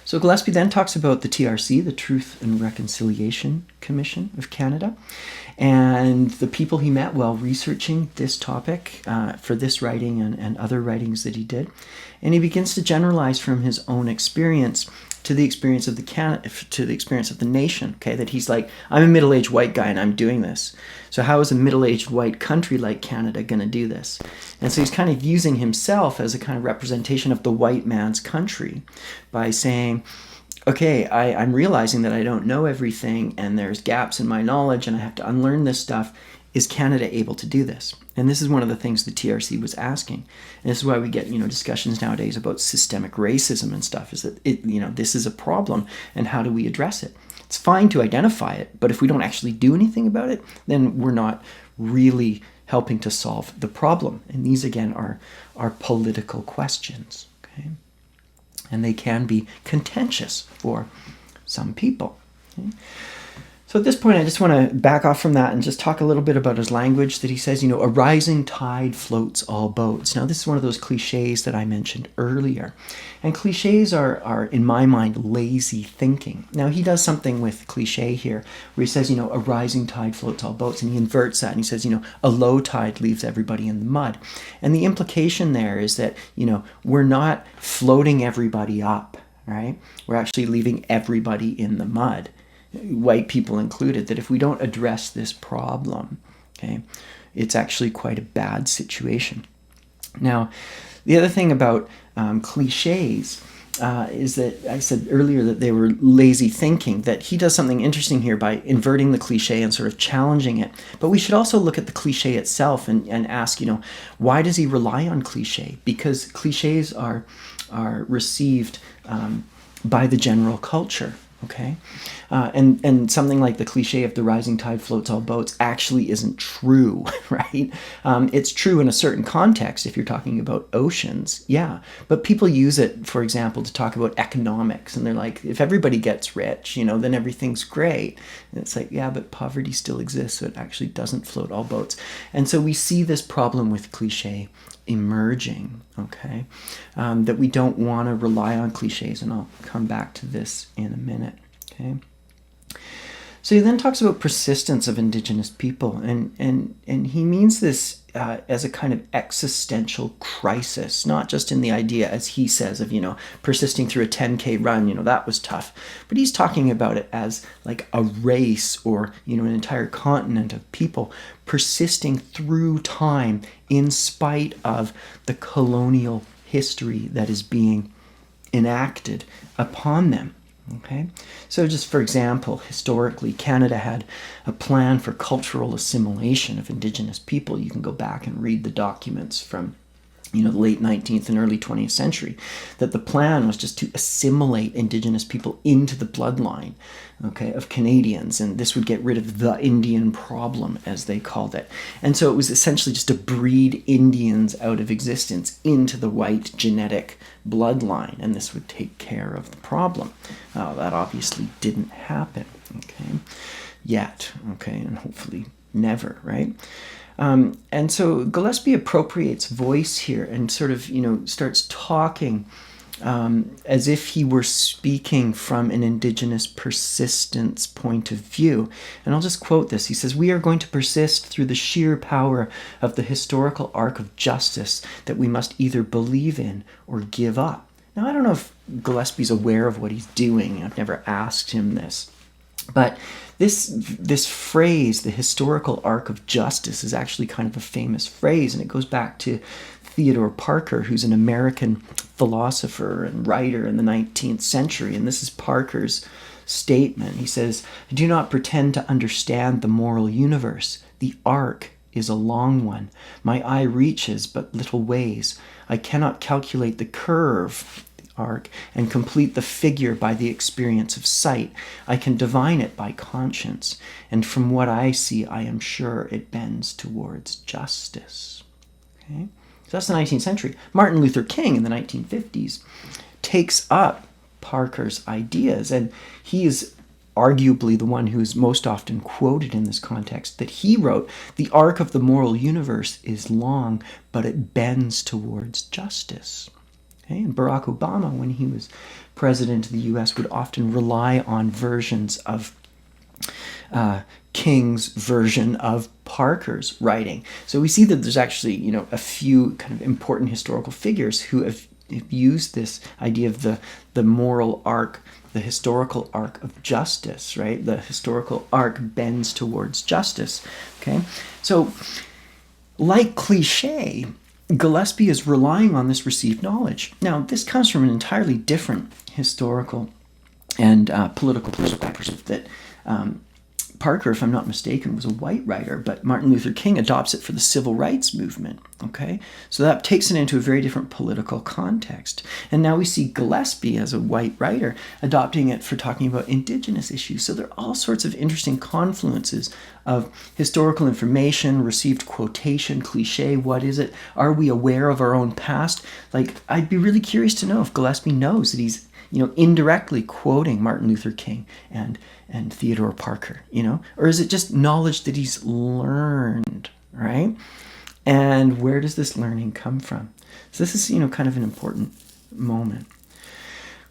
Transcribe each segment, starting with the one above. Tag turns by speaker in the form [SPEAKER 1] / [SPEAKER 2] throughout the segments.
[SPEAKER 1] So Gillespie then talks about the TRC, the Truth and Reconciliation Commission of Canada, and the people he met while researching this topic for this writing and other writings that he did. And he begins to generalize from his own experience to the experience of the nation. Okay, that he's like, I'm a middle-aged white guy and I'm doing this. So how is a middle-aged white country like Canada going to do this? And so he's kind of using himself as a kind of representation of the white man's country by saying, okay, I'm realizing that I don't know everything and there's gaps in my knowledge and I have to unlearn this stuff. Is Canada able to do this? And this is one of the things the TRC was asking. And this is why we get, discussions nowadays about systemic racism and stuff, is that this is a problem and how do we address it? It's fine to identify it, but if we don't actually do anything about it, then we're not really helping to solve the problem. And these again are political questions, okay? And they can be contentious for some people. Okay? So at this point, I just want to back off from that and just talk a little bit about his language that he says, a rising tide floats all boats. Now, this is one of those cliches that I mentioned earlier. And cliches are in my mind, lazy thinking. Now, he does something with cliche here where he says, a rising tide floats all boats. And he inverts that and he says, a low tide leaves everybody in the mud. And the implication there is that, we're not floating everybody up, right? We're actually leaving everybody in the mud, white people included, that if we don't address this problem, okay, it's actually quite a bad situation. Now, the other thing about cliches is that I said earlier that they were lazy thinking, that he does something interesting here by inverting the cliche and sort of challenging it. But we should also look at the cliche itself and ask, why does he rely on cliche? Because cliches are received by the general culture. Okay, and something like the cliche of the rising tide floats all boats actually isn't true, right? It's true in a certain context if you're talking about oceans, yeah. But people use it, for example, to talk about economics, and they're like, if everybody gets rich, then everything's great. And it's like, yeah, but poverty still exists, so it actually doesn't float all boats. And so we see this problem with cliche emerging, okay, that we don't want to rely on cliches, and I'll come back to this in a minute, okay. So he then talks about persistence of Indigenous people, and he means this as a kind of existential crisis, not just in the idea, as he says, of, persisting through a 10K run, that was tough. But he's talking about it as like a race or, an entire continent of people persisting through time in spite of the colonial history that is being enacted upon them. Okay, so just for example, historically, Canada had a plan for cultural assimilation of Indigenous people. You can go back and read the documents from the late 19th and early 20th century, that the plan was just to assimilate Indigenous people into the bloodline, okay, of Canadians, and this would get rid of the Indian problem, as they called it. And so it was essentially just to breed Indians out of existence into the white genetic bloodline, and this would take care of the problem. That obviously didn't happen, okay, yet, okay, and hopefully never, right? And so Gillespie appropriates voice here and sort of, starts talking as if he were speaking from an Indigenous persistence point of view. And I'll just quote this. He says, "We are going to persist through the sheer power of the historical arc of justice that we must either believe in or give up." Now, I don't know if Gillespie's aware of what he's doing. I've never asked him this. But this phrase, the historical arc of justice, is actually kind of a famous phrase, and it goes back to Theodore Parker, who's an American philosopher and writer in the 19th century. And this is Parker's statement. He says, "I do not pretend to understand the moral universe. The arc is a long one. My eye reaches but little ways. I cannot calculate the curve, arc, and complete the figure by the experience of sight. I can divine it by conscience, and from what I see, I am sure it bends towards justice." Okay, so that's the 19th century. Martin Luther King in the 1950s takes up Parker's ideas, and he is arguably the one who is most often quoted in this context, that he wrote, "The arc of the moral universe is long, but it bends towards justice." Okay? And Barack Obama, when he was president of the U.S., would often rely on versions of King's version of Parker's writing. So we see that there's actually, a few kind of important historical figures who have used this idea of the moral arc, the historical arc of justice, right? The historical arc bends towards justice, okay? So, like cliche, Gillespie is relying on this received knowledge. Now, this comes from an entirely different historical and political perspective that Parker, if I'm not mistaken, was a white writer, but Martin Luther King adopts it for the civil rights movement, okay? So that takes it into a very different political context. And now we see Gillespie as a white writer adopting it for talking about indigenous issues. So there are all sorts of interesting confluences of historical information, received quotation, cliche, what is it? Are we aware of our own past? Like, I'd be really curious to know if Gillespie knows that he's indirectly quoting Martin Luther King and Theodore Parker, or is it just knowledge that he's learned, right? And where does this learning come from? So this is, kind of an important moment.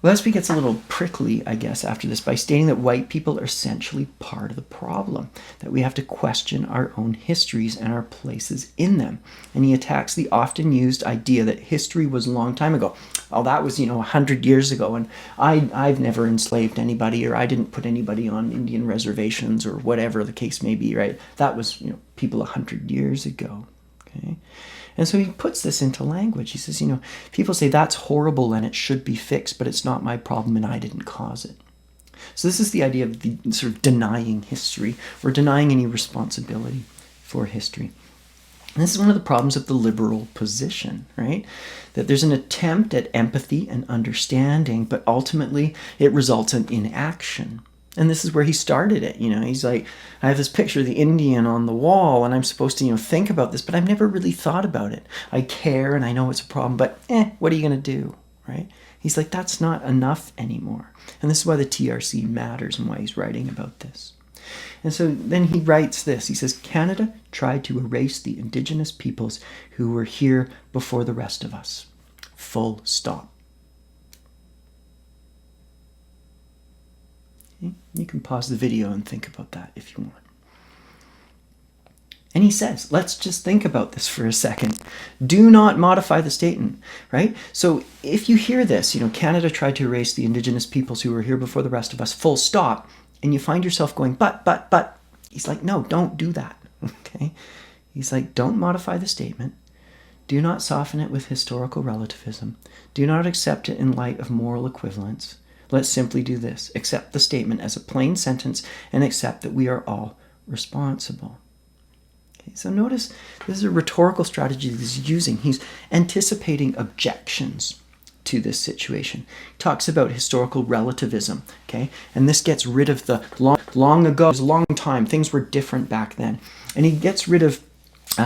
[SPEAKER 1] Gillespie gets a little prickly, I guess, after this by stating that white people are essentially part of the problem, that we have to question our own histories and our places in them. And he attacks the often used idea that history was a long time ago. Oh, that was, 100 years ago, and I've never enslaved anybody, or I didn't put anybody on Indian reservations, or whatever the case may be, right? That was, people 100 years ago, okay? And so he puts this into language. He says, people say that's horrible and it should be fixed, but it's not my problem and I didn't cause it. So this is the idea of the sort of denying history, or denying any responsibility for history. And this is one of the problems of the liberal position, right? That there's an attempt at empathy and understanding, but ultimately it results in inaction. And this is where he started it. He's like, I have this picture of the Indian on the wall, and I'm supposed to, think about this, but I've never really thought about it. I care, and I know it's a problem, but what are you going to do, right? He's like, that's not enough anymore. And this is why the TRC matters and why he's writing about this. And so then he writes this. He says, Canada tried to erase the Indigenous peoples who were here before the rest of us. Full stop. You can pause the video and think about that if you want. And he says, let's just think about this for a second. Do not modify the statement, right? So if you hear this, Canada tried to erase the Indigenous peoples who were here before the rest of us, full stop, and you find yourself going, but, he's like, no, don't do that, okay? He's like, don't modify the statement. Do not soften it with historical relativism. Do not accept it in light of moral equivalence. Let's simply do this. Accept the statement as a plain sentence and accept that we are all responsible. Okay, so notice this is a rhetorical strategy that he's using. He's anticipating objections to this situation. He talks about historical relativism, okay? And this gets rid of the long ago, it was a long time, things were different back then. And he gets rid of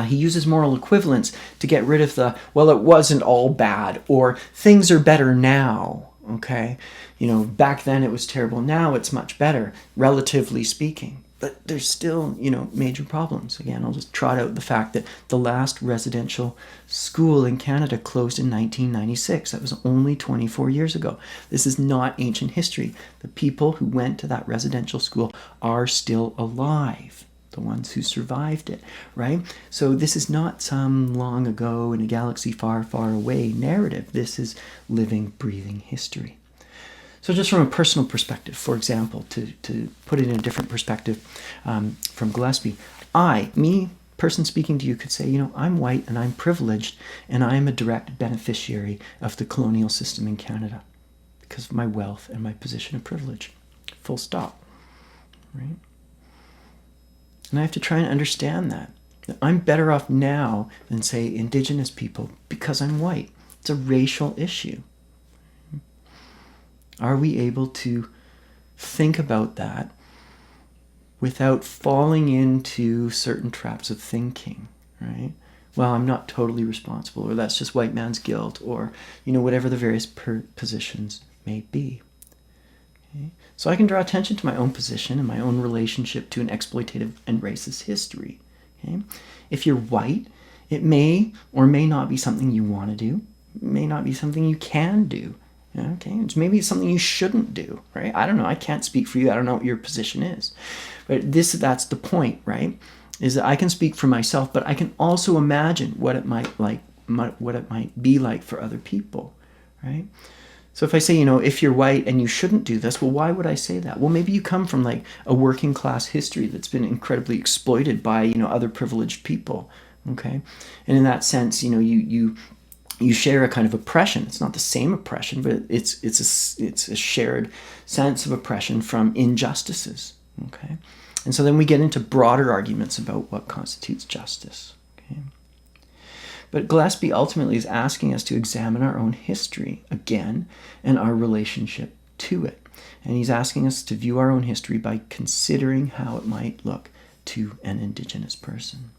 [SPEAKER 1] he uses moral equivalence to get rid of the, well, it wasn't all bad, or things are better now, okay? Back then it was terrible, now it's much better, relatively speaking. But there's still, major problems. Again, I'll just trot out the fact that the last residential school in Canada closed in 1996. That was only 24 years ago. This is not ancient history. The people who went to that residential school are still alive. The ones who survived it, right? So this is not some long ago in a galaxy far, far away narrative. This is living, breathing history. So just from a personal perspective, for example, to put it in a different perspective from Gillespie, person speaking to you, could say, I'm white and I'm privileged and I'm a direct beneficiary of the colonial system in Canada because of my wealth and my position of privilege. Full stop, right? And I have to try and understand that I'm better off now than, say, Indigenous people because I'm white. It's a racial issue. Are we able to think about that without falling into certain traps of thinking, right? Well, I'm not totally responsible, or that's just white man's guilt, or, whatever the various positions may be. Okay? So I can draw attention to my own position and my own relationship to an exploitative and racist history. Okay? If you're white, it may or may not be something you want to do. may not be something you can do. Okay, maybe it's something you shouldn't do, right? I don't know. I can't speak for you. I don't know what your position is, but that's the point, right? Is that I can speak for myself, but I can also imagine what it might be like for other people, right? So if I say, if you're white and you shouldn't do this, well, why would I say that? Well, maybe you come from like a working class history that's been incredibly exploited by, other privileged people, okay? And in that sense, you share a kind of oppression. It's not the same oppression, but it's a shared sense of oppression from injustices. Okay, and so then we get into broader arguments about what constitutes justice. Okay, but Gillespie ultimately is asking us to examine our own history again and our relationship to it, and he's asking us to view our own history by considering how it might look to an Indigenous person.